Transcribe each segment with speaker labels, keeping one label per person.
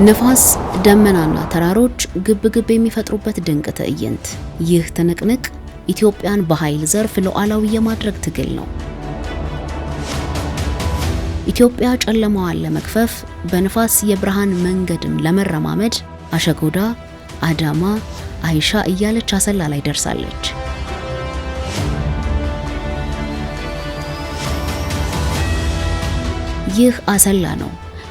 Speaker 1: ነፋስ ደመናና ተራሮች ግብግብ የሚፈጥሩበት ድንቅ ትዕይንት። ይህ ትንቅንቅ ኢትዮጵያን በኃይል ዘርፍ ሉዓላዊ የማድረግ ትግል ነው። ኢትዮጵያ ጨለማዋን ለመክፈፍ በነፋስ የብርሃን መንገድን ለመረማመድ አሸጎዳ፣ አዳማ፣ አይሻ እያለች አሰላ ላይ ደርሳለች። ይህ አሰላ ነው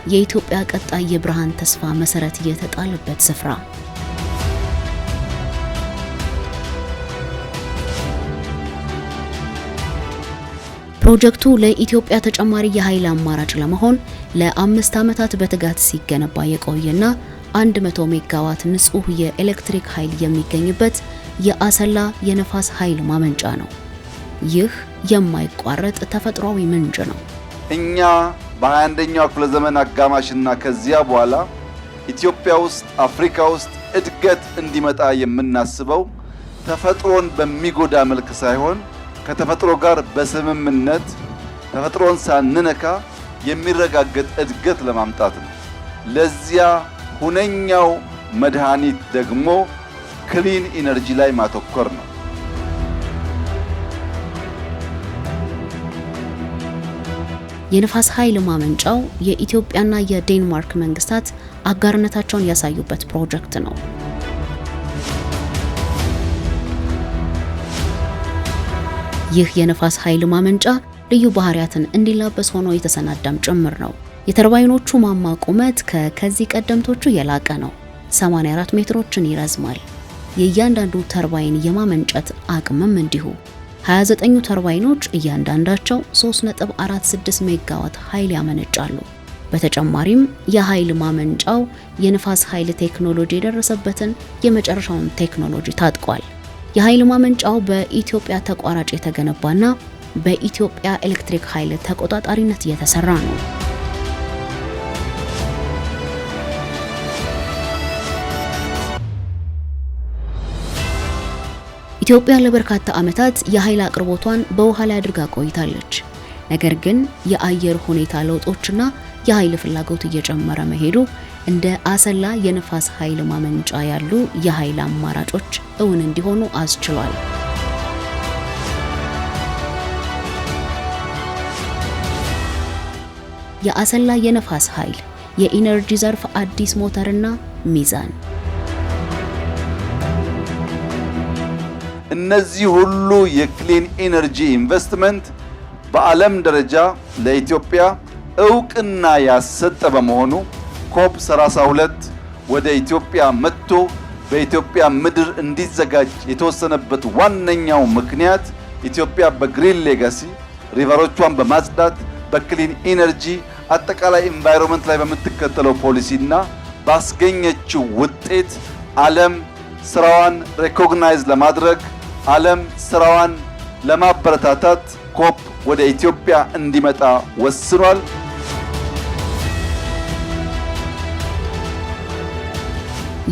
Speaker 1: የኢትዮጵያ ቀጣይ የብርሃን ተስፋ መሰረት የተጣለበት ስፍራ። ፕሮጀክቱ ለኢትዮጵያ ተጨማሪ የኃይል አማራጭ ለመሆን ለ5 ዓመታት በትጋት ሲገነባ የቆየና 100 ሜጋዋት ንጹህ የኤሌክትሪክ ኃይል የሚገኝበት የአሰላ የነፋስ ኃይል ማመንጫ ነው። ይህ የማይቋረጥ ተፈጥሯዊ ምንጭ ነው።
Speaker 2: እኛ በ21ኛው ክፍለ ዘመን አጋማሽና ከዚያ በኋላ ኢትዮጵያ ውስጥ አፍሪካ ውስጥ እድገት እንዲመጣ የምናስበው ተፈጥሮን በሚጎዳ መልክ ሳይሆን ከተፈጥሮ ጋር በስምምነት ተፈጥሮን ሳንነካ የሚረጋገጥ እድገት ለማምጣት ነው። ለዚያ ሁነኛው መድኃኒት ደግሞ ክሊን ኢነርጂ ላይ ማተኮር ነው።
Speaker 1: የነፋስ ኃይል ማመንጫው የኢትዮጵያና የዴንማርክ መንግስታት አጋርነታቸውን ያሳዩበት ፕሮጀክት ነው። ይህ የነፋስ ኃይል ማመንጫ ልዩ ባህሪያትን እንዲላበስ ሆኖ የተሰናዳም ጭምር ነው። የተርባይኖቹ ማማ ቁመት ከዚህ ቀደምቶቹ የላቀ ነው። 84 ሜትሮችን ይረዝማል። የእያንዳንዱ ተርባይን የማመንጨት አቅምም እንዲሁ 29ኙ ተርባይኖች እያንዳንዳቸው 3.46 ሜጋዋት ኃይል ያመነጫሉ። በተጨማሪም የኃይል ማመንጫው የነፋስ ኃይል ቴክኖሎጂ የደረሰበትን የመጨረሻውን ቴክኖሎጂ ታጥቋል። የኃይል ማመንጫው በኢትዮጵያ ተቋራጭ የተገነባና በኢትዮጵያ ኤሌክትሪክ ኃይል ተቆጣጣሪነት የተሰራ ነው። ኢትዮጵያ ለበርካታ ዓመታት የኃይል አቅርቦቷን በውሃ ላይ አድርጋ ቆይታለች። ነገር ግን የአየር ሁኔታ ለውጦችና የኃይል ፍላጎት እየጨመረ መሄዱ እንደ አሰላ የነፋስ ኃይል ማመንጫ ያሉ የኃይል አማራጮች እውን እንዲሆኑ አስችሏል። የአሰላ የነፋስ ኃይል የኢነርጂ ዘርፍ አዲስ ሞተርና ሚዛን።
Speaker 2: እነዚህ ሁሉ የክሊን ኢነርጂ ኢንቨስትመንት በዓለም ደረጃ ለኢትዮጵያ እውቅና ያሰጠ በመሆኑ ኮፕ 32 ወደ ኢትዮጵያ መጥቶ በኢትዮጵያ ምድር እንዲዘጋጅ የተወሰነበት ዋነኛው ምክንያት ኢትዮጵያ በግሪን ሌጋሲ ሪቨሮቿን በማጽዳት በክሊን ኢነርጂ አጠቃላይ ኢንቫይሮንመንት ላይ በምትከተለው ፖሊሲና ባስገኘችው ውጤት ዓለም ስራዋን ሬኮግናይዝ ለማድረግ ዓለም ስራዋን ለማበረታታት ኮፕ ወደ ኢትዮጵያ እንዲመጣ ወስኗል።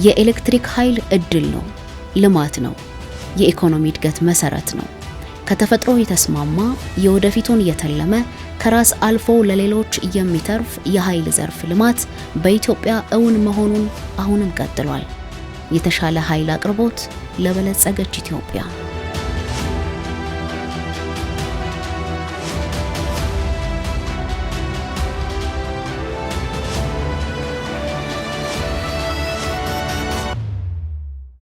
Speaker 1: የኤሌክትሪክ ኃይል እድል ነው፣ ልማት ነው፣ የኢኮኖሚ እድገት መሰረት ነው። ከተፈጥሮ የተስማማ የወደፊቱን የተለመ ከራስ አልፎ ለሌሎች የሚተርፍ የኃይል ዘርፍ ልማት በኢትዮጵያ እውን መሆኑን አሁንም ቀጥሏል። የተሻለ ኃይል አቅርቦት ለበለጸገች ኢትዮጵያ።